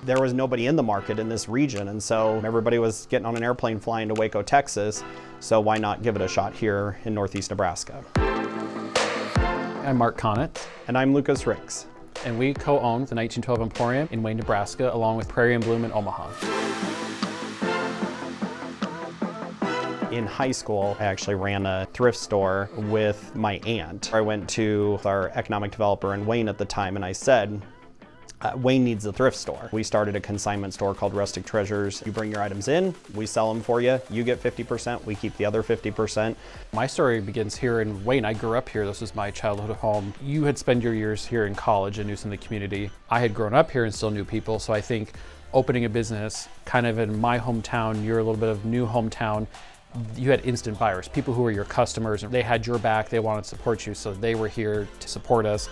there was nobody in the market in this region, and so everybody was getting on an airplane flying to Waco, Texas, so why not give it a shot here in Northeast Nebraska? I'm Mark Kanitz. And I'm Lukas Rix. And we co-own the 1912 Emporium in Wayne, Nebraska, along with Prairie and Bloom in Omaha. In high school, I actually ran a thrift store with my aunt. I went to our economic developer in Wayne at the time and I said, Wayne needs a thrift store. We started a consignment store called Rustic Treasures. You bring your items in, we sell them for you. You get 50%, we keep the other 50%. My story begins here in Wayne. I grew up here. This was my childhood home. You had spent your years here in college and knew some of the community. I had grown up here and still knew people, so I think opening a business kind of in my hometown, you're a little bit of new hometown, you had instant buyers, people who were your customers, and they had your back, they wanted to support you, so they were here to support us.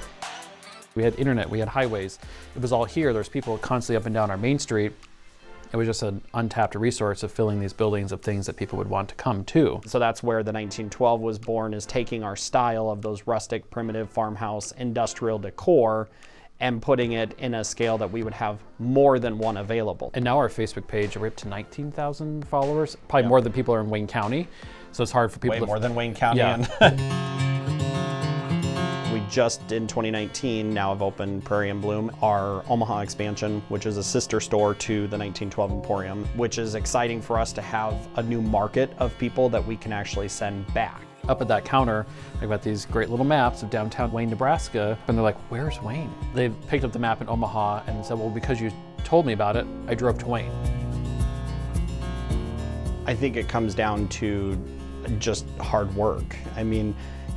We had internet, we had highways. It was all here. There's people constantly up and down our main street. It was just an untapped resource of filling these buildings of things that people would want to come to. So that's where the 1912 was born, is taking our style of those rustic, primitive farmhouse, industrial decor and putting it in a scale that we would have more than one available. And now our Facebook page, we're up to 19,000 followers, probably more than people are in Wayne County. So it's hard for people Way more than Wayne County. Yeah. We just in 2019 now have opened Prairie and Bloom, our Omaha expansion, which is a sister store to the 1912 Emporium, which is exciting for us to have a new market of people that we can actually send back. Up at that counter, I've got these great little maps of downtown Wayne, Nebraska, and they're like, where's Wayne? They picked up the map in Omaha and said, well, because you told me about it, I drove to Wayne. I think it comes down to just hard work. I mean,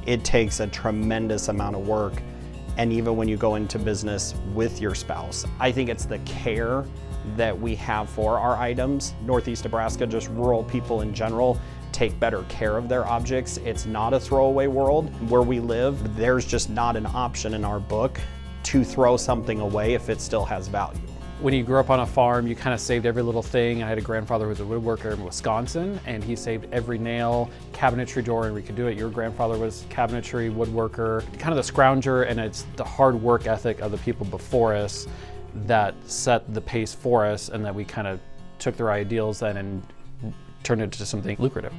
it takes a tremendous amount of work, and even when you go into business with your spouse, I think it's the care that we have for our items. Northeast Nebraska, just rural people in general, take better care of their objects. It's not a throwaway world. Where we live, there's just not an option in our book to throw something away if it still has value. When you grew up on a farm, you kind of saved every little thing. I had a grandfather who was a woodworker in Wisconsin, and he saved every nail, cabinetry door, and we could do it. Your grandfather was cabinetry, woodworker, kind of the scrounger, and it's the hard work ethic of the people before us that set the pace for us, and that we kind of took their ideals then and turned it into something lucrative.